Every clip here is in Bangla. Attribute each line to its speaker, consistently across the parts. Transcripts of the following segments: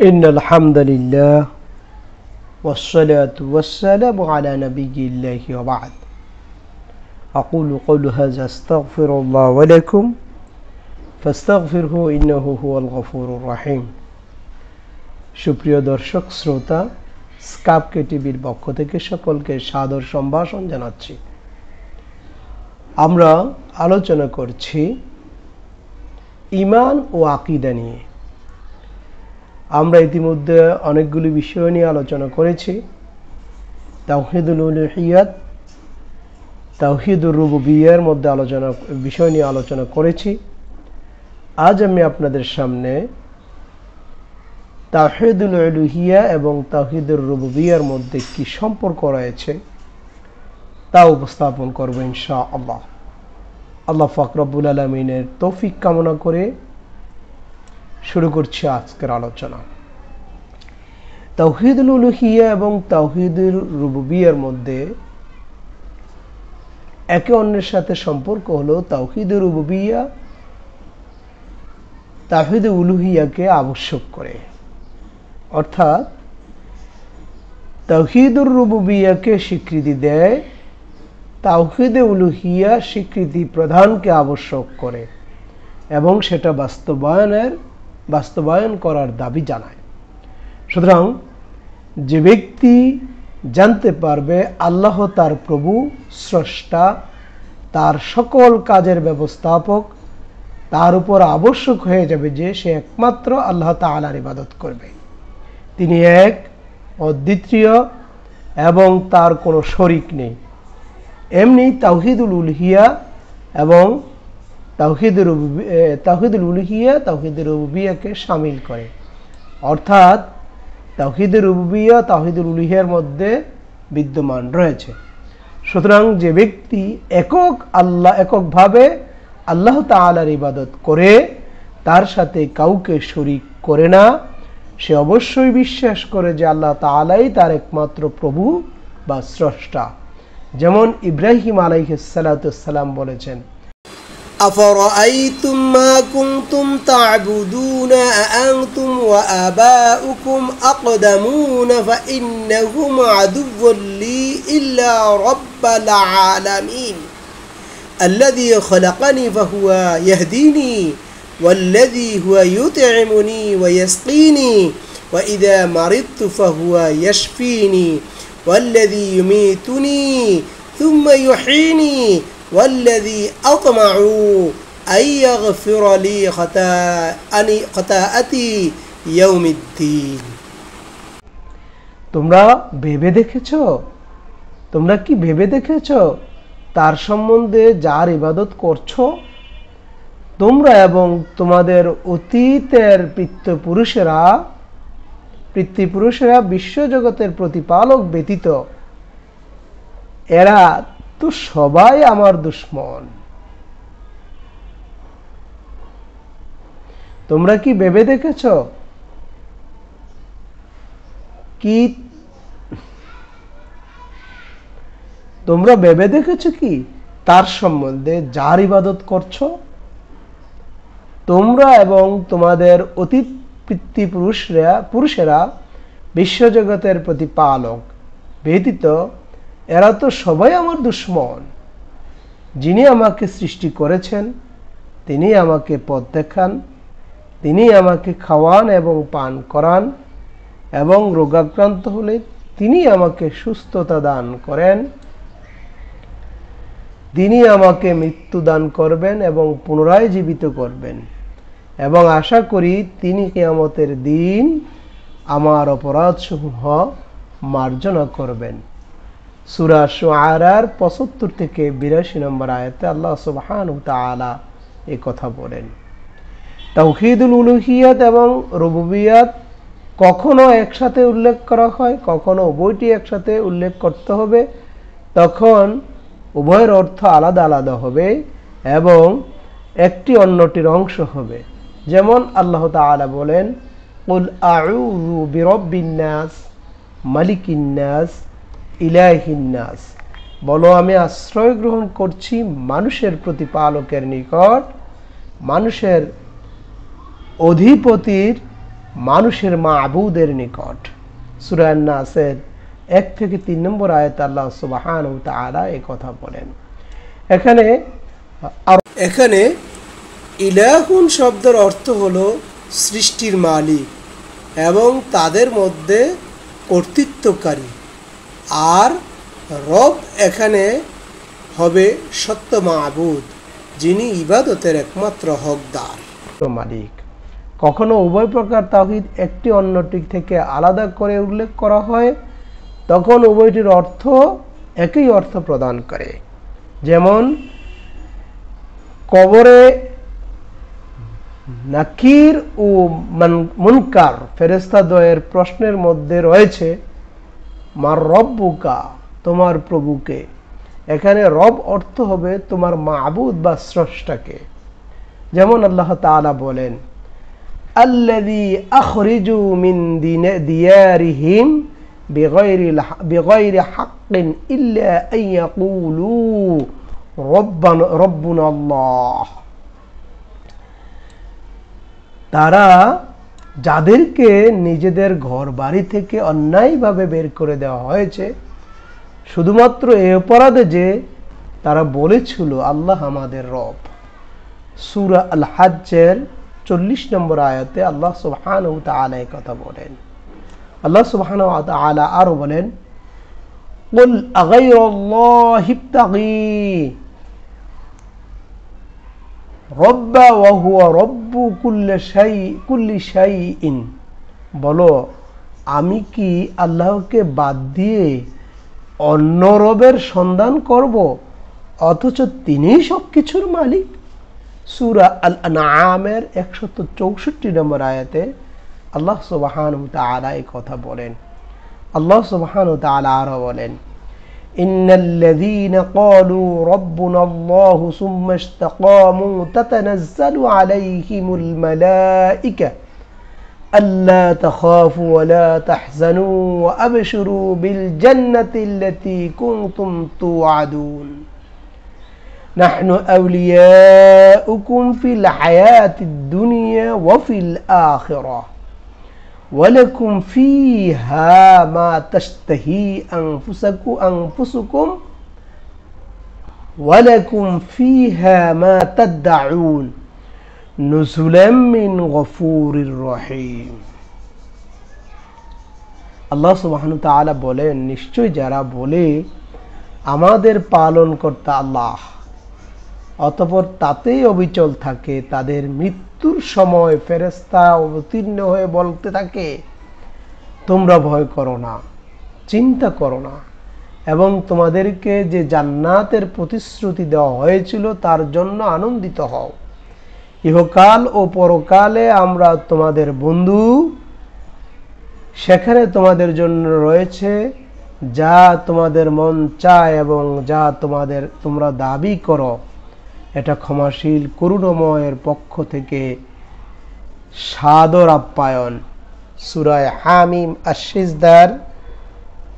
Speaker 1: إن الحمد لله والصلاة والسلام على نبي الله وبعد أقول قول هذا أستغفر الله ولكم فاستغفره إنه هو الغفور الرحيم সুপ্রিয় দর্শক শ্রোতা স্কাপকে টিভির পক্ষ থেকে সকলকে সাদর সম্ভাষণ জানাচ্ছি। আমরা আলোচনা করছি ঈমান ও আকীদা নিয়ে। আমরা ইতিমধ্যে অনেকগুলি বিষয় নিয়ে আলোচনা করেছি। তাওহীদুল উলুহিয়াত, তাওহীদুর রুবুবিয়্যার মধ্যে বিষয় নিয়ে আলোচনা করেছি। আজ আমি আপনাদের সামনে তাওহীদুল উলুহিয়া এবং তাওহীদুর রুবুবিয়্যার মধ্যে কি সম্পর্ক রয়েছে তা উপস্থাপন করব ইনশাআল্লাহ। আল্লাহ পাক রব্বুল আলামিনের তৌফিক কামনা করে শুরু করছি আজকের আলোচনা। তাওহীদুল উলুহিয়া এবং তাওহীদুর রুবুবিয়্যার মধ্যে একে অন্যের সাথে সম্পর্ক হলো তাওহীদুর রুবুবিয়্যা তাওহীদুল উলুহিয়াকে আবশ্যক করে, অর্থাৎ তাওহীদুর রুবুবিয়্যাকে স্বীকৃতি দেয়, তাওহীদে উলুহিয়া স্বীকৃতি প্রদানকে আবশ্যক করে এবং সেটা বাস্তবায়ন করার দাবি জানায়। সুতরাং যে ব্যক্তি জানতে পারবে আল্লাহ তার প্রভু, স্রষ্টা, তার সকল কাজের ব্যবস্থাপক, তার উপর আবশ্যক হয়ে যাবে যে সে একমাত্র আল্লাহ তাআলার ইবাদত করবে। তিনি এক, অদ্বিতীয় এবং তার কোনো শরিক নেই। এমনি তাওহীদুল উলুহিয়া এবং তাওহীদুল উলুহিয়া তাওহীদুর রুবুবিয়্যাকে শামিল করে, অর্থাৎ তাওহীদুর রুবুবিয়্যা তাওহীদুল উলুহিয়ার মধ্যে বিদ্যমান রয়েছে। সুতরাং যে ব্যক্তি এককভাবে আল্লাহ তাআলার ইবাদত করে, তার সাথে কাউকে শরিক করে না, সে অবশ্যই বিশ্বাস করে যে আল্লাহ তাআলাই তার একমাত্র প্রভু বা স্রষ্টা। যেমন ইব্রাহিম আলাইহিস সালাতু ওয়াস সালাম বলেছেন,
Speaker 2: أفرأيتم ما كنتم تعبدون أأنتم وآباؤكم أقدمون فإنهم عدو لي إلا رب العالمين الذي خلقني فهو يهديني والذي هو يطعمني ويسقيني وإذا مرضت فهو يشفيني والذي يميتني ثم يحييني والذي أطمع أن يغفر لي خطاءتي يوم الدين।
Speaker 1: তোমরা কি ভেবে দেখেছো তার সম্বন্ধে যার ইবাদত করছো? তোমরা এবং তোমাদের অতীতের পিতৃপুরুষেরা বিশ্বজগতের প্রতিপালক ব্যতীত এরা তো সবাই আমার দুশমন। তোমরা কি ভেবে দেখেছো কি তার সম্বন্ধে যার ইবাদত করছো? তোমরা এবং তোমাদের অতীত পিতৃপুরুষেরা বিশ্বজগতের প্রতিপালক ব্যতীত এরা তো সবাই আমার দুশমন। যিনি আমাকে সৃষ্টি করেছেন তিনি আমাকে পথ দেখান, তিনি আমাকে খাওয়ান এবং পান করান, এবং রোগাক্রান্ত হলে তিনি আমাকে সুস্থতা দান করেন। তিনি আমাকে মৃত্যু দান করবেন এবং পুনরায় জীবিত করবেন, এবং আশা করি তিনি কিয়ামতের দিন আমার অপরাধসমূহ মার্জনা করবেন। সূরা শুআরার ৭৫ থেকে ৮২ নম্বর আয়াতে আল্লাহ সুবহানাহু ওয়া তাআলা এই কথা বলেন। তাওহীদুল উলুহিয়াত এবং রুবুবিয়্যাত কখনো একসাথে উল্লেখ করা হয়, কখনো উভয়টি একসাথে উল্লেখ করতে হবে, তখন উভয়ের অর্থ আলাদা আলাদা হবে এবং একটি অন্যটির অংশ হবে। যেমন আল্লাহ তাআলা বলেন, কুল আউযু বিরাব্বিন নাস মালিকিন নাস ইলাহিন নাস, বলো আমি আশ্রয় গ্রহণ করছি মানুষের প্রতিপালকের নিকট, মানুষের অধিপতির মানুষের মাবুদের নিকট। সূরা আন-নাসের 1 থেকে 3 নম্বর আয়াতে আল্লাহ সুবহানাহু ওয়া তাআলা এই কথা বলেন।
Speaker 2: এখানে ইলাহুন শব্দের অর্থ হলো সৃষ্টির মালিক এবং তাদের মধ্যে কর্তৃত্বকারী, আর রব এখানে হবে সত্য মাবুদ, যিনি ইবাদতের একমাত্র হকদার
Speaker 1: মালিক। কখনো উভয় প্রকার তাওহীদ একটি অন্যটি থেকে আলাদা করে উল্লেখ করা হয়, তখন উভয়টির অর্থ একই অর্থ প্রদান করে। যেমন কবরে নাকির ও মুনকার ফেরেশতাদ্বয়ের প্রশ্নের মধ্যে রয়েছে মার রব্বুকা, তোমার প্রভুকে। এখানে রব অর্থ হবে তোমার মাবুদ বা স্রষ্টাকে। যেমন আল্লাহ তাআলা বলেন, আল্লাযী আখরিজু মিন দিয়ারিহিম বিগাইরি হাক্কিন ইল্লা আন ইয়াকুলু রব্বুনা আল্লাহ। তারা যাদেরকে নিজেদের ঘর বাড়ি থেকে অন্যায়ভাবে বের করে দেওয়া হয়েছে শুধুমাত্র এই অপরাধে যে তারা বলেছিল আল্লাহ আমাদের রব। সূরা আল হাজ্জের 40 নম্বর আয়াতে আল্লাহ সুবহানাহু ওয়া তাআলা এই কথা বলেন। আল্লাহ সুবহানাহু ওয়া তাআলা আরো বলেন, কুল আগাইরাল্লাহি ইবতাগী রব্বা ওয়া হুয়া রব্বু কুল্লি শাইইন। বলো, আমি কি আল্লাহকে বাদ দিয়ে অন্য রবের সন্ধান করব, অথচ তিনিই সবকিছুর মালিক? সূরা আল আনআমের 164 নম্বর আয়াতে আল্লাহ সুবহানাহু ওয়া তাআলা এই কথা বলেন। আল্লাহ সুবহানাহু ওয়া তাআলা আরো বলেন, ইন্নাল্লাযীনা ক্বালু রাব্বুনাল্লাহু সুম্মা ইসতাকামু তাতানাজ্জালু আলাইহিমুল মালাঈকা আল্লা তাখাফু ওয়া লা তাহজানু ওয়া আবশিরু বিল জান্নাতি আল্লাতী কুনতুম তুআদুন নাহনু আউলিয়াউকুম ফিল হায়াতিদ দুনিয়া ওয়া ফিল আখিরাহ ওয়ালাকুম ফীহা মা তাশতাহি আনফুসুকুম ওয়ালাকুম ফীহা মা তাদউন নুজুলাম মিন গফুরির রহিম। আল্লাহ সুবহানাহু ওয়া তাআলা বলেন, নিশ্চয় যারা বলে আমাদের পালনকর্তা আল্লাহ, অতঃপর তাতেই অবিচল থাকে, তাদের মৃত্যুর সময় ফেরেশতা অবতীর্ণ হয়ে বলতে থাকে, তোমরা ভয় করো না, চিন্তা করো না, এবং তোমাদেরকে যে জান্নাতের প্রতিশ্রুতি দেওয়া হয়েছিল তার জন্য আনন্দিত হও। ইহকাল ও পরকালে আমরা তোমাদের বন্ধু, সেখানে তোমাদের জন্য রয়েছে যা তোমাদের মন চায় এবং যা তোমরা দাবি করো। এটা ক্ষমাশীল করুণাময়ের পক্ষ থেকে সাদর আপ্যায়ন। সূরা হামিম আশ-সিজদার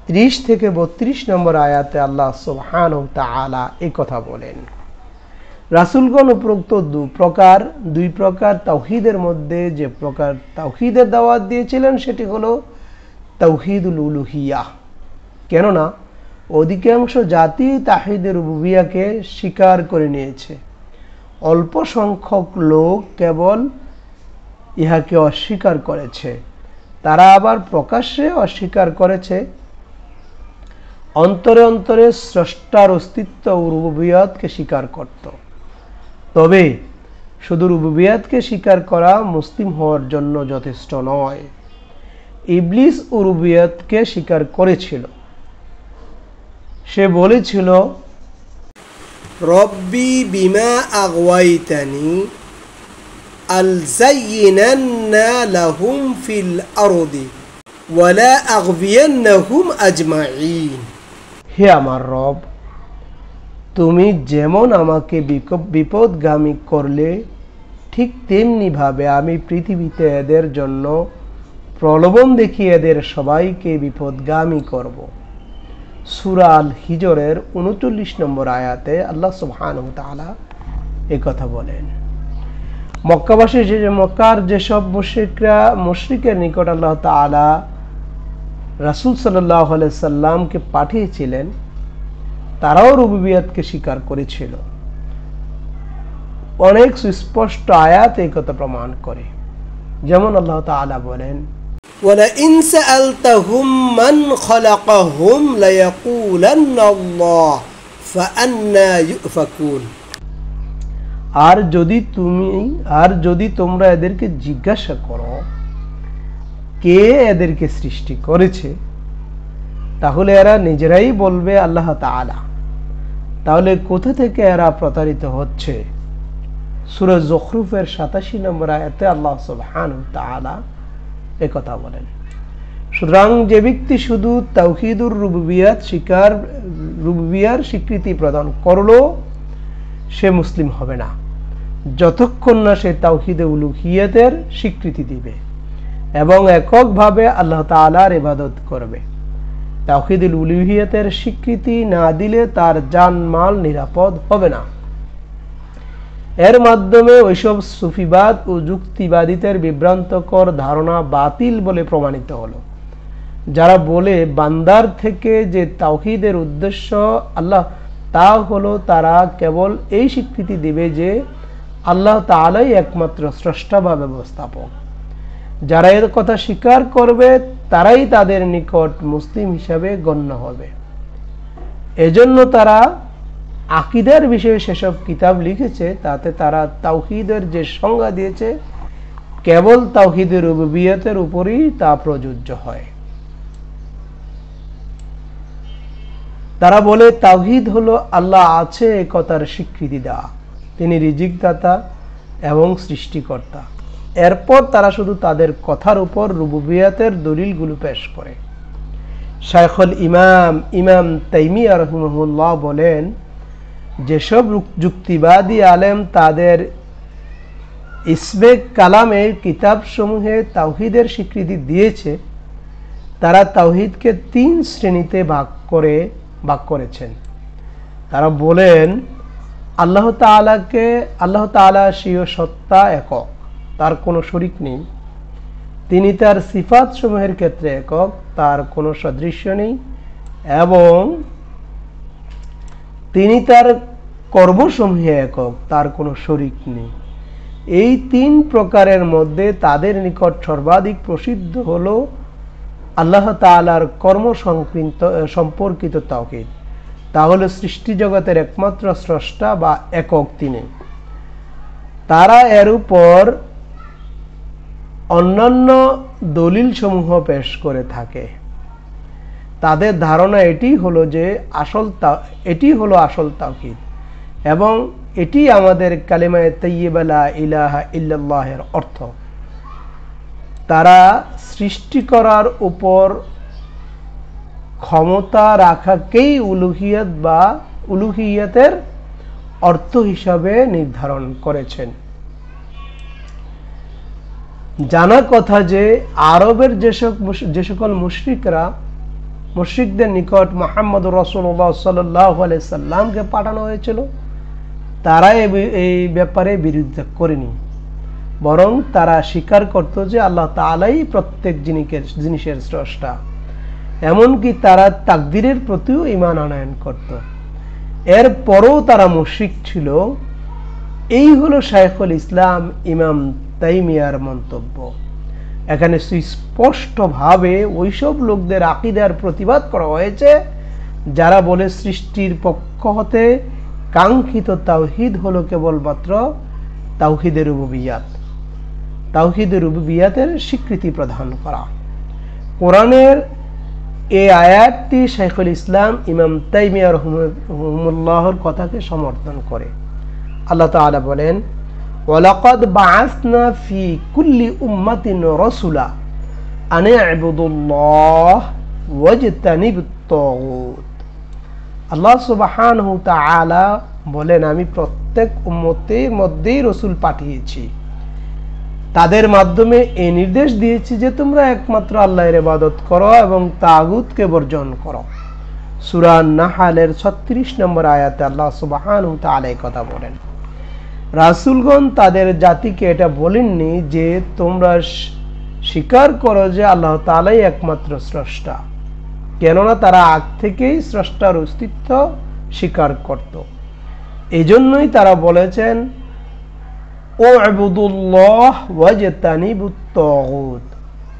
Speaker 1: 30 থেকে 32 নম্বর আয়াতে আল্লাহ সুবহানাহু ওয়া তাআলা এই কথা বলেন। রাসূলগণ উপরোক্ত দুই প্রকার তাওহীদের মধ্যে যে প্রকার তাওহীদের দাওয়াত দিয়েছিলেন সেটি হলো তাওহীদুল উলুহিয়াহ। কেননা অধিকাংশ জাতি তাওহীদের রুবুবিয়াকে স্বীকার করে নিয়েছে, অল্প সংখ্যক লোক কেবল ইহাকে অস্বীকার করেছে। তারা আবার প্রকাশ্যে অস্বীকার করেছে, অন্তরে অন্তরে স্রষ্টার অস্তিত্ব ও রুবুবিয়তকে স্বীকার করত। তবে শুধু রুবুবিয়তকে স্বীকার করা মুসলিম হওয়ার জন্য যথেষ্ট নয়। ইবলিস রুবুবিয়তকে স্বীকার করেছিল। সে বলেছিল,
Speaker 2: রব্বি বিমা আগওয়াইতানি আলযায়িনান্না লাহুম ফিল আরদি ওয়ালা আগবিয়ান্নাহুম আজমাইন।
Speaker 1: হে আমার রব, তুমি যেমন আমাকে বিপদগামী করলে, ঠিক তেমনি ভাবে আমি পৃথিবীতে এদের জন্য প্রলোভন দেখিয়ে এদের সবাইকে বিপদগামী করব। সূরা আল হিজরের 39 নম্বর আয়াতে আল্লাহ সুবহানাহু ওয়া তাআলা এই কথা বলেন। মক্কাবাসী মক্কার যেসব মুশরিকের নিকট আল্লাহ তাআলা রাসূল সাল্লাল্লাহু আলাইহি সাল্লামকে পাঠিয়েছিলেন, তারাও রুবুবিয়তকে স্বীকার করেছিল। অনেক সুস্পষ্ট আয়াত এই কথা প্রমাণ করে। যেমন আল্লাহ তাআলা বলেন,
Speaker 2: وَلَئِنْ سَأَلْتَهُمْ مَنْ خَلَقَهُمْ لَيَقُولَنَّ اللَّهُ فَأَنَّى يُؤْفَكُونَ।
Speaker 1: আর যদি তোমরা এদেরকে জিজ্ঞাসা করো কে এদেরকে সৃষ্টি করেছে, তাহলে এরা নিজেরাই বলবে আল্লাহ তাআলা। তাহলে কোথা থেকে এরা প্রতারিত হচ্ছে? সূরা যুখরুফের 87 নম্বর আয়াতে আল্লাহ সুবহানাহু ওয়া তাআলা একথা বলেন। সুতরাং যে ব্যক্তি শুধু তাওহীদুর রুবুবিয়ার স্বীকৃতি প্রদান করলো, সে মুসলিম হবে না যতক্ষণ না সে তাওহীদে উলুহিয়তের স্বীকৃতি দিবে এবং এককভাবে আল্লাহ তাআলার ইবাদত করবে। তাওহীদুল উলুহিয়তের স্বীকৃতি না দিলে তার জান-মাল নিরাপদ হবে না। এর মাধ্যমে ওইসব সুফিবাদ ও যুক্তিবাদীদের বিভ্রান্তকর ধারণা বাতিল বলে প্রমাণিত হলো, যারা বলে বান্দার থেকে যে তাওহীদের উদ্দেশ্য আল্লাহ, তা হলো তারা কেবল এই স্বীকৃতি দিবে যে আল্লাহ তাআলাই একমাত্র স্রষ্টা বা ব্যবস্থাপক। যারা এর কথা স্বীকার করবে তারাই তাদের নিকট মুসলিম হিসাবে গণ্য হবে। এজন্য তারা আকীদার বিষয়ে সেসব কিতাব লিখেছে, তাতে তারা তাওহীদের যে সংজ্ঞা দিয়েছে কেবল তাওহীদের রুবুবিয়তের উপরই তা প্রযোজ্য হয়। তারা বলে তাওহীদ হলো আল্লাহ আছে এ কথার স্বীকৃতি দেওয়া, তিনি রিজিক দাতা এবং সৃষ্টিকর্তা। এরপর তারা শুধু তাদের কথার উপর রুবুবিয়তের দলিলগুলো পেশ করে। শাইখুল ইমাম তাইমিয়া রাহিমাহুল্লাহ বলেন, যেসব যুক্তিবাদী আলেম তাদের ইসমে কালামের কিতাবসমূহে তাওহীদের স্বীকৃতি দিয়েছে, তারা তাওহীদকে 3 শ্রেণীতে ভাগ করেছেন। তারা বলেন আল্লাহ তাআলা স্বীয় সত্তা একক, তার কোনো শরীক নেই। তিনি তার সিফাত সমূহের ক্ষেত্রে একক, তার কোনো সদৃশ্য নেই, এবং তিনি তার কর্মসমূহে একক, তার কোনো শরীক নেই। এই 3 প্রকারের মধ্যে তাদের নিকট সর্বাধিক প্রসিদ্ধ হলো আল্লাহ তাআলার কর্ম সম্পর্কিত তাওহীদ। তাহলে সৃষ্টি জগতের একমাত্র স্রষ্টা বা একক তিনি। তারা এর উপর অন্যান্য দলিল সমূহ পেশ করে থাকে। তাদের ধারণা এটি হলো আসল তাওহীদ এবং এটি আমাদের কালিমায়ে তাইয়্যিবা লা ইলাহা ইল্লাল্লাহের অর্থ। তারা সৃষ্টি করার উপর ক্ষমতা রাখাকেই উলুহিয়ত বা উলুহিয়তের অর্থ হিসাবে নির্ধারণ করেছেন। জানা কথা যে আরবের যে সকল মুশরিকদের নিকট মুহাম্মদ রাসূলুল্লাহ সাল্লাল্লাহু আলাইহি সাল্লামকে পাঠানো হয়েছিল, তারা এই ব্যাপারে বিরোধিতা করেনি, বরং তারা স্বীকার করত যে আল্লাহ তাআলাই প্রত্যেক জিনিসের স্রষ্টা। এমনকি তারা তাকদীরের প্রতিও ঈমান আনয়ন করত। এরপরও তারা মুশরিক ছিল। এই হলো শাইখুল ইসলাম ইমাম তাইমিয়ার মন্তব্য। এখানে সুস্পষ্টভাবে ওইসব লোকদের আকীদার প্রতিবাদ করা হয়েছে যারা বলে সৃষ্টির পক্ষ হতে কাঙ্ক্ষিত তাওহীদ হলো কেবলমাত্র তাওহীদের রুবুবিয়তের স্বীকৃতি প্রদান করা। কোরআনের এই আয়াতটি শাইখুল ইসলাম ইমাম তাইমিয়া রাহিমাহুল্লাহর কথাকে সমর্থন করে। আল্লাহ তাআলা বলেন, ওয়ালাকাদ বাআসনা ফি কুল্লি উম্মাতিন রাসূলা আন ইবুদুল্লাহ ওয়াজতানিবুত তাগুত। আল্লাহ সুবহানাহু ওয়া তাআলা বলেন, আমি প্রত্যেক উম্মতের মধ্যেই রাসূল পাঠিয়েছি, তাদের মাধ্যমে এই নির্দেশ দিয়েছি যে তোমরা একমাত্র আল্লাহর ইবাদত করো এবং তাগুতকে বর্জন করো। সূরা নাহলের 36 নম্বর আয়াতে আল্লাহ সুবহানাহু ওয়া তাআলা এই কথা বলেন। রাসূলগণ তাদের জাতিকে এটা বলেননি যে তোমরা স্বীকার করো যে আল্লাহ তাআলাই একমাত্র স্রষ্টা, কেননা তারা আগ থেকেই স্রষ্টার অস্তিত্ব স্বীকার করত। এজন্যই তারা বলেছেন উ'বুদুল্লাহ ওয়াজতানিবুত তাগুত,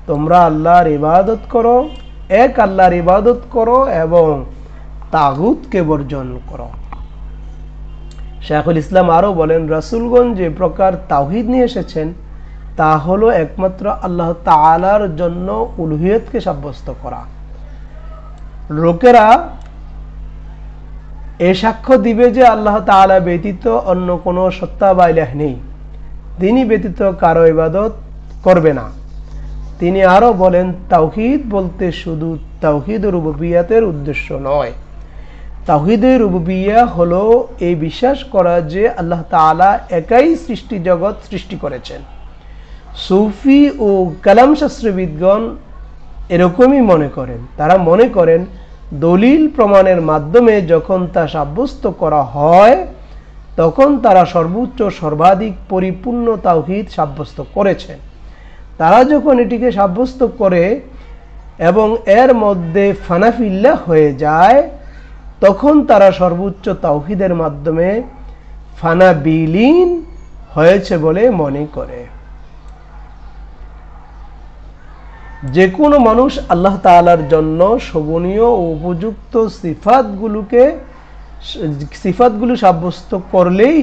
Speaker 1: তোমরা আল্লাহর ইবাদত করো, এক আল্লাহর ইবাদত করো এবং তাগুতকে বর্জন করো। শাইখুল ইসলাম আরো বলেন, রাসূলগণ যে প্রকার তাওহীদ নিয়ে এসেছেন তা হলো একমাত্র আল্লাহ তাআলার জন্য উলুহিয়তকে সাব্যস্ত করা। লোকেরা এ সাক্ষ্য দিবে যে আল্লাহ তাআলা ব্যতীত অন্য কোনো সত্তা বা ইলাহ নেই, তিনি ব্যতীত কারো ইবাদত করবে না। তিনি আরো বলেন, তাওহীদ বলতে শুধু তাওহীদ রুবুবিয়্যাতের উদ্দেশ্য নয়। তাওহীদে রুবুবিয়্যাহ হলো এই বিশ্বাস করা যে আল্লাহ তাআলা একাই সৃষ্টি জগৎ সৃষ্টি করেছেন। সুফি ও কালাম শাস্ত্রবিদগণ এরকমই মনে করেন। তারা মনে করেন দলিল প্রমাণের মাধ্যমে যখন তা সাব্যস্ত করা হয় তখন তারা সর্বোচ্চ সর্বাধিক পরিপূর্ণ তাওহীদ সাব্যস্ত করেছেন। তারা যখন এটিকে সাব্যস্ত করে এবং এর মধ্যে ফানাফিল্লাহ হয়ে যায় তখন তারা সর্বোচ্চ তাওহীদের মাধ্যমে ফানা বিলীন হয়েছে বলে মনে করে। যে কোনো মানুষ আল্লাহ তাআলার জন্য শোভনীয় ও উপযুক্ত সিফাতগুলো সাব্যস্ত করলেই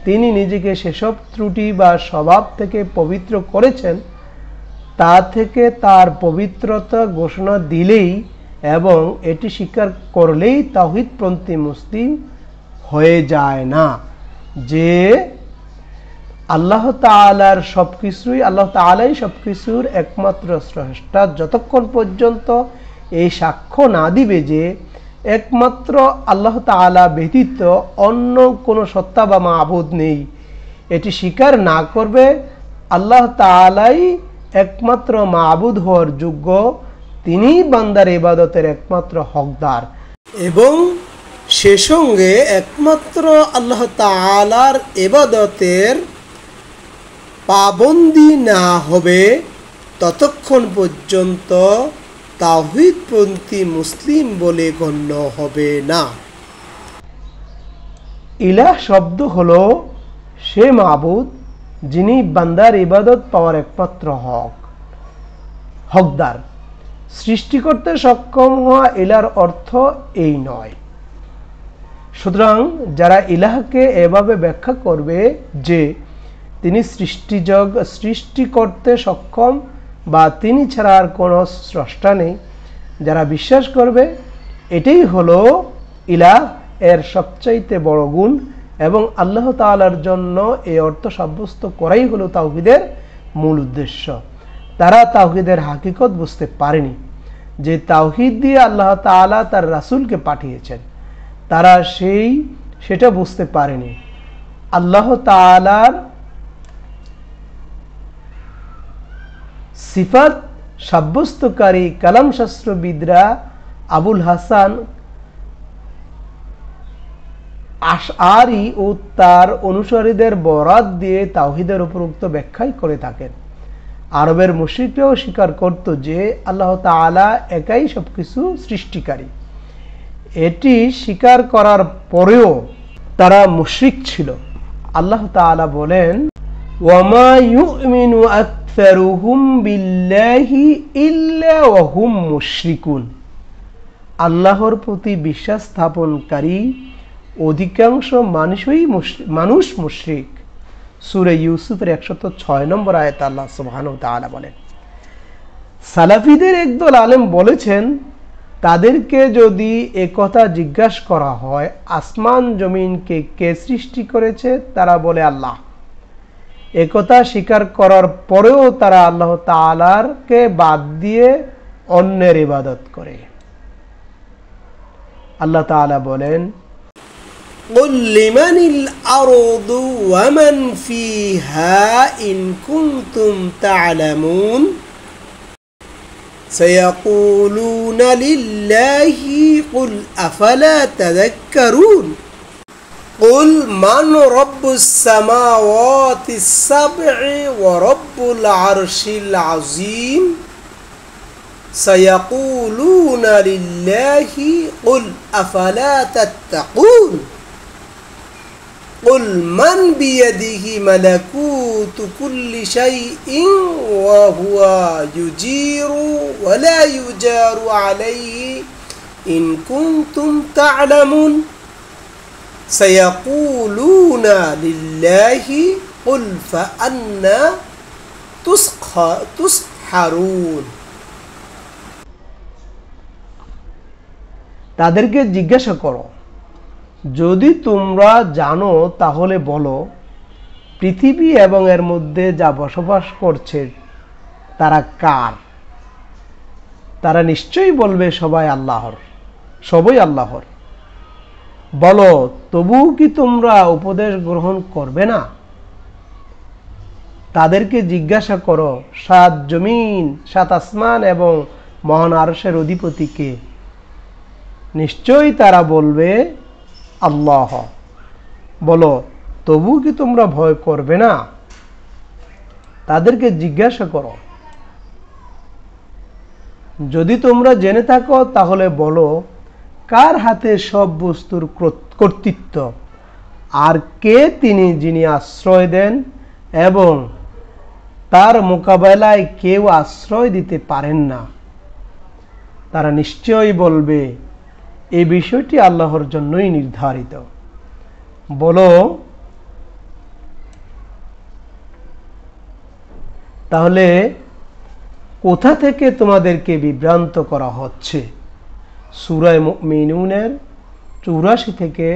Speaker 1: তিনি নিজেকে সেসব ত্রুটি বা স্বভাব থেকে পবিত্র করেছেন, তা থেকে তার পবিত্রতা ঘোষণা দিলেই এবং এটি স্বীকার করলেই তাওহীদপন্থী মুসলিম হয়ে যায় না যে আল্লাহ তাআলাই সবকিছুর একমাত্র স্রষ্টা, যতক্ষণ পর্যন্ত এই সাক্ষ্য না দিবে যে একমাত্র আল্লাহ তাআলা ব্যতীত অন্য কোনো সত্তা বা মাবুদ নেই, এটি স্বীকার না করবে আল্লাহ তাআলাই একমাত্র মাবুদ হওয়ার যোগ্য, তিনি বান্দার ইবাদতের একমাত্র হকদার
Speaker 2: এবং সে সঙ্গে একমাত্র আল্লাহ তাআলার ইবাদতের পাবন্দি না হবে ততক্ষণ পর্যন্ত তাওহীদপন্থী মুসলিম বলে গণ্য হবে না।
Speaker 1: ইলাহ শব্দ হলো সে মাবুদ যিনি বান্দার ইবাদত পাওয়ার একমাত্র হকদার। সৃষ্টি করতে সক্ষম হওয়া ইলার অর্থ এই নয়। সুতরাং যারা ইলাহকে এভাবে ব্যাখ্যা করবে যে তিনি সৃষ্টি করতে সক্ষম বা তিনি ছাড়া আর কোনো স্রষ্টা নেই, যারা বিশ্বাস করবে এটাই হলো ইলাহ এর সবচাইতে বড় গুণ এবং আল্লাহ তাআলার জন্য এই অর্থ সাব্যস্ত করাই হলো তাওহীদের মূল উদ্দেশ্য। তারা তাওহীদের হাকিকত বুঝতে পারেনি যে তাওহীদ দিয়ে আল্লাহ তাআলা তার রাসূলকে পাঠিয়েছেন, তারা সেটা বুঝতে পারেনি। আল্লাহ তাআলার সিফাত সাব্যস্তকারী কালাম শাস্ত্রবিদরা আবুল হাসান আশআরি ও তার অনুসারীদের বরাত দিয়ে তাওহীদের উপরোক্ত ব্যাখ্যাই করে থাকেন। আরবের মুশরিকরাও স্বীকার করত যে আল্লাহ তাআলা একাই সবকিছু সৃষ্টিকারী। এটি স্বীকার করার পরেও তারা মুশরিক ছিল। আল্লাহ তাআলা বলেন, ওয়ামা ইউমিনু আকসারুহুম বিল্লাহি ইল্লা ওয়া হুম মুশরিকুন। আল্লাহর প্রতি বিশ্বাস স্থাপনকারী অধিকাংশ মানুষ মুশরিক। সূরা ইউসুফের 106 নম্বর আয়াতে আল্লাহ সুবহানাহু ওয়া তাআলা বলেন। সালাফিদের একদল আলেম বলেছেন, তাদেরকে যদি একথা জিজ্ঞাসা করা হয় আসমান জমিনকে কে সৃষ্টি করেছে, তারা বলে আল্লাহ। একথা স্বীকার করার পরেও তারা আল্লাহ তাআলাকে বাদ দিয়ে অন্যের ইবাদত করে। আল্লাহ তাআলা বলেন,
Speaker 2: قل لمن الأرض ومن فيها إن كنتم تعلمون سيقولون لله قل أفلا تذكرون। قل من رب السماوات السبع ورب العرش العظيم سيقولون لله قل أفلا تتقون قل من بيده ملكوت كل شيء وهو يجير ولا يجار عليه إن كنتم تعلمون سيقولون لله قل فأنا تسحرون
Speaker 1: তাদেরকে জিজ্ঞাসা করো, যদি তোমরা জানো তাহলে বলো, পৃথিবী এবং এর মধ্যে যা বসবাস করছে তারা কার? তারা নিশ্চয়ই বলবে সবই আল্লাহর। বলো, তবুও কি তোমরা উপদেশ গ্রহণ করবে না? তাদেরকে জিজ্ঞাসা করো, সাত জমিন, সাত আসমান এবং মহান আরশের অধিপতিকে। নিশ্চয়ই তারা বলবে আল্লাহ। বলো, তবু কি তোমরা ভয় করবে না? তাদেরকে জিজ্ঞাসা করো, যদি তোমরা জেনে থাকো তাহলে বলো, কার হাতে সব বস্তুর কর্তৃত্ব, আর কে তিনি যিনি আশ্রয় দেন এবং তার মোকাবেলায় কেউ আশ্রয় দিতে পারেন না? তারা নিশ্চয়ই বলবে, এই বিষয়টি আল্লাহর জন্যই নির্ধারিত। বলো, তাহলে কোথা থেকে তোমাদেরকে বিভ্রান্ত করা হচ্ছে? সূরা মুমিনুনের 84 থেকে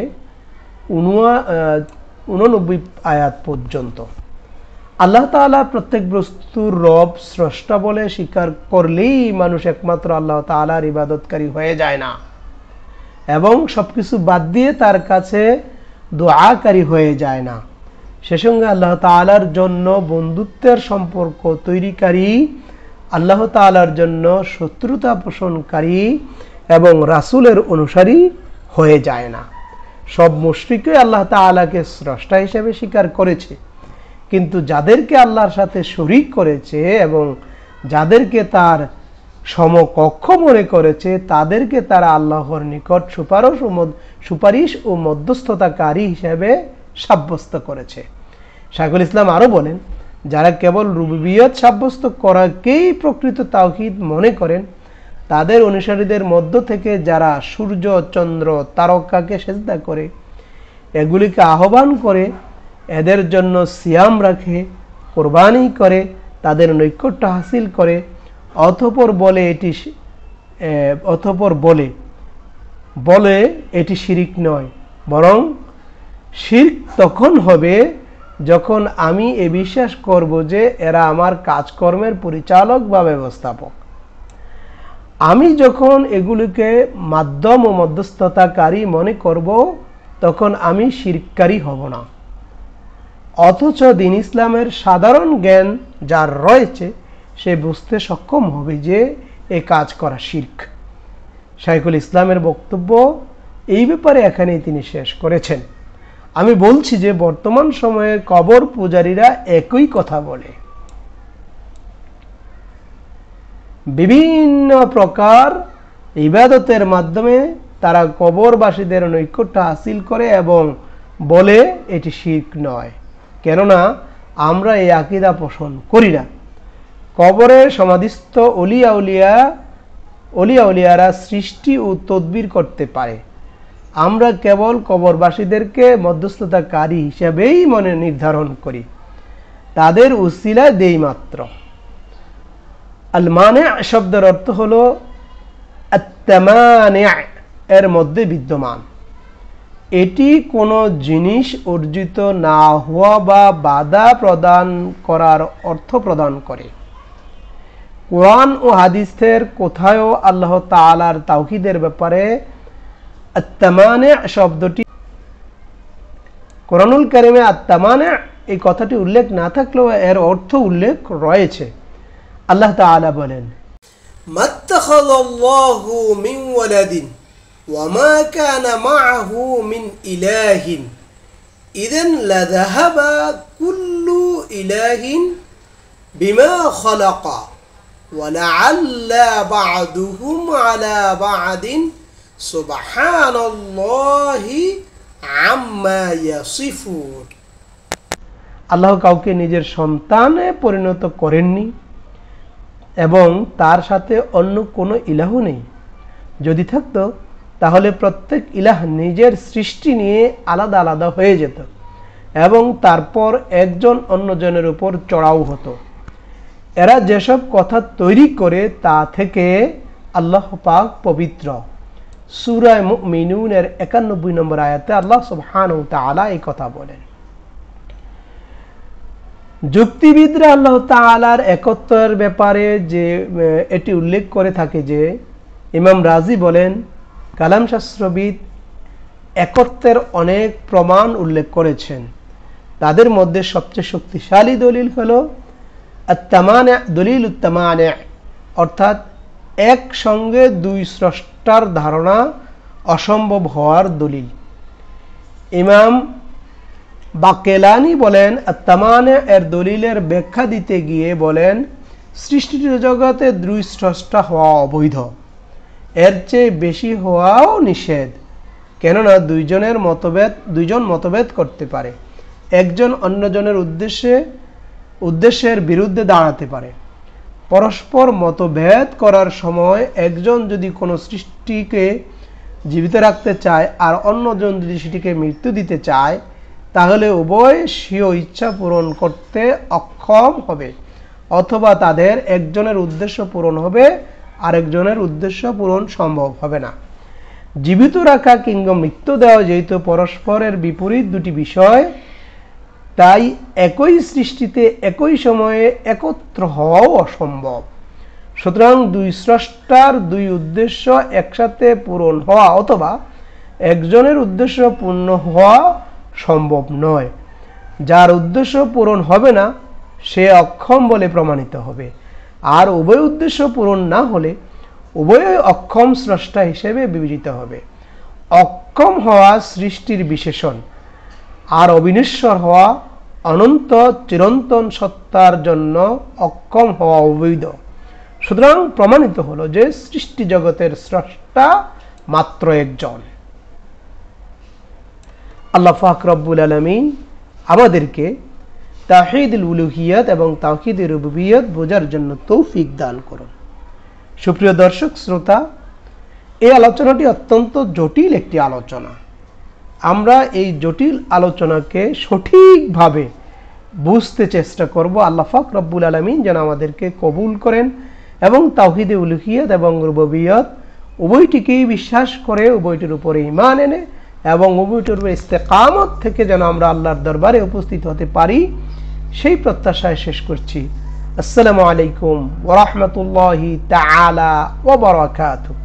Speaker 1: 89 আয়াত পর্যন্ত। আল্লাহ তাআলা প্রত্যেক বস্তুর রব, স্রষ্টা বলে স্বীকার করলেই মানুষ একমাত্র আল্লাহ তাআলার ইবাদতকারী হয়ে যায় না, এবং সবকিছু বাদ দিয়ে তার কাছে দোয়াকারী হয়ে যায় না। সে সঙ্গে আল্লাহ তাআলার জন্য বন্ধুত্বের সম্পর্ক তৈরিকারী, আল্লাহ তাআলার জন্য শত্রুতা পোষণকারী এবং রাসূলের অনুসারী হয়ে যায় না। সব মুশরিকই আল্লাহ তাআলাকে স্রষ্টা হিসেবে স্বীকার করেছে, কিন্তু যাদেরকে আল্লাহর সাথে শরীক করেছে এবং যাদেরকে তার সমকক্ষ মনে করেছে, তাদেরকে তারা আল্লাহর নিকট সুপারিশ ও মধ্যস্থতাকারী হিসেবে সাব্যস্ত করেছে। শাইখুল ইসলাম আরো বলেন, যারা কেবল রুবুবিয়ত সাব্যস্ত করাকেই প্রকৃত তাওহীদ মনে করেন, তাদের অনুসারীদের মধ্য থেকে যারা সূর্য, চন্দ্র, তারকাকে সেজদা করে, এগুলিকে আহ্বান করে, এদের জন্য সিয়াম রাখে, কোরবানি করে, তাদের নৈকট্য হাসিল করে, অতঃপর বলে এটি শিরক নয়, বরং শিরক তখন হবে যখন আমি এ বিশ্বাস করব যে এরা আমার কাজকর্মের পরিচালক বা ব্যবস্থাপক। আমি যখন এগুলিকে মাধ্যম ও মধ্যস্থতাকারী মনে করব, তখন আমি শিরককারী হব না। অথচ দ্বীন ইসলামের সাধারণ জ্ঞান যার রয়েছে, সে বুঝতে সক্ষম হবে যে এ কাজ করা শিরক। শাইখুল ইসলামের বক্তব্য এই ব্যাপারে এখানেই তিনি শেষ করেছেন। আমি বলছি যে বর্তমান সময়ে কবর পূজারীরা একই কথা বলে। বিভিন্ন প্রকার ইবাদতের মাধ্যমে তারা কবরবাসীদের নৈকট্য হাসিল করে এবং বলে এটি শিরক নয়, কেননা আমরা এই আকীদা পোষণ করি না। কবরে সমাধিস্থ অলিয়া-উলিয়ারা সৃষ্টি ও তদবির করতে পারে, আমরা কেবল কবরবাসীদেরকে মধ্যস্থতাকারী হিসেবেই মনে নির্ধারণ করি, তাদের উসিলা দেই মাত্র। আল মানে শব্দের অর্থ হলো আত-তামানি, এর মধ্যে বিদ্যমান। এটি কোনো জিনিস অর্জিত না হওয়া বা বাধা প্রদান করার অর্থ প্রদান করে। কোরআন ও হাদিসের কোথাও আল্লাহ তাআলার তাওহীদের ব্যাপারে আত-তামানি শব্দটি, কোরআনুল কারীমে আত-তামানি এই কথাটি উল্লেখ না থাকলেও এর অর্থ উল্লেখ রয়েছে। আল্লাহ তাআলা বলেন,
Speaker 2: মাত্তাখাযাল্লাহু মিন ওয়ালাদিন ওয়া মা কানা মাআহু মিন ইলাহিন ইদেন লাযাহাবা কুল্লু ইলাহিন বিমা খালাকা ওয়া লাআল্লা বা'দুহুম আলা বা'দিন সুবহানাল্লাহি আম্মা ইয়াসিফুন।
Speaker 1: আল্লাহ কাউকে নিজের সন্তানে পরিণত করেননি এবং তার সাথে অন্য কোনো ইলাহ নেই। যদি থাকতো তাহলে প্রত্যেক ইলাহ নিজের সৃষ্টি নিয়ে আলাদা আলাদা হয়ে যেত এবং তারপর একজন অন্যজনের উপর চড়াও হতো। এরা যেসব কথা তৈরি করে তা থেকে আল্লাহ পাক পবিত্র। সূরা মুমিনুনের ৯১ নম্বর আয়াতে আল্লাহ সুবহানাহু ওয়া তাআলা এই কথা বলেন। যুক্তিবিদরা আল্লাহ তাআলার একত্বের ব্যাপারে যে এটি উল্লেখ করে থাকে যে ইমাম রাজি বলেন, কালাম শাস্ত্রবিদ একত্বের অনেক প্রমাণ উল্লেখ করেছেন। তাদের মধ্যে সবচেয়ে শক্তিশালী দলিল হলো দলিল উত্তামানে, অর্থাৎ একসঙ্গে দুই স্রষ্টার ধারণা অসম্ভব হওয়ার দলিল। ইমাম বাকেলানি বলেন, আত্মামানে এর দলিলের ব্যাখ্যা দিতে গিয়ে বলেন, সৃষ্টি জগতে দুই স্রষ্টা হওয়া অবৈধ, এর চেয়ে বেশি হওয়াও নিষেধ। কেননা দুইজন মতভেদ করতে পারে, একজন অন্যজনের উদ্দেশ্যের বিরুদ্ধে দাঁড়াতে পারে। পরস্পর মতভেদ করার সময় একজন যদি কোনো সৃষ্টিকে জীবিত রাখতে চায় আর অন্যজন যদি সেটিকে মৃত্যু দিতে চায়, তাহলে উভয় স্বীয় ইচ্ছা পূরণ করতে অক্ষম হবে, অথবা তাদের একজনের উদ্দেশ্য পূরণ হবে আরেকজনের উদ্দেশ্য পূরণ সম্ভব হবে না। জীবিত রাখা কিংবা মৃত্যু দেওয়া যেহেতু পরস্পরের বিপরীত দুটি বিষয়, তাই একই সৃষ্টিতে একই সময়ে একত্র হওয়াও অসম্ভব। সুতরাং দুই স্রষ্টার দুই উদ্দেশ্য একসাথে পূরণ হওয়া অথবা একজনের উদ্দেশ্য পূর্ণ হওয়া সম্ভব নয়। যার উদ্দেশ্য পূরণ হবে না সে অক্ষম বলে প্রমাণিত হবে, আর উভয় উদ্দেশ্য পূরণ না হলে উভয়ই অক্ষম স্রষ্টা হিসেবে বিবেচিত হবে। অক্ষম হওয়া সৃষ্টির বিশেষণ, আর অবিনশ্বর হওয়া অনন্ত চিরন্তন সত্তার জন্য অক্ষম হওয়া অবৈধ। সুতরাং প্রমাণিত হলো যে সৃষ্টি জগতের স্রষ্টা মাত্র একজন। আল্লাহ পাক রব্বুল আলামিন আমাদেরকে তাওহীদুল উলুহিয়্যাত এবং তাওহীদুর রুবুবিয়্যাত বোঝার জন্য তৌফিক দান করুন। সুপ্রিয় দর্শক শ্রোতা, এই আলোচনাটি অত্যন্ত জটিল একটি আলোচনা। আমরা এই জটিল আলোচনাকে সঠিকভাবে বুঝতে চেষ্টা করব। আল্লাহ পাক রব্বুল আলামিন যেন আমাদেরকে কবুল করেন এবং তাওহীদে উলুহিয়্যাত এবং রুবুবিয়্যাত উভয়টিকেই বিশ্বাস করে উভয়টির উপরে ঈমান এনে এবং উভয়টির উপরে ইস্তেকামত থেকে যেন আমরা আল্লাহর দরবারে উপস্থিত হতে পারি, সেই প্রত্যাশায় শেষ করছি। আসসালামু আলাইকুম ওয়া রাহমাতুল্লাহি তাআলা ওয়া বারাকাতুহু।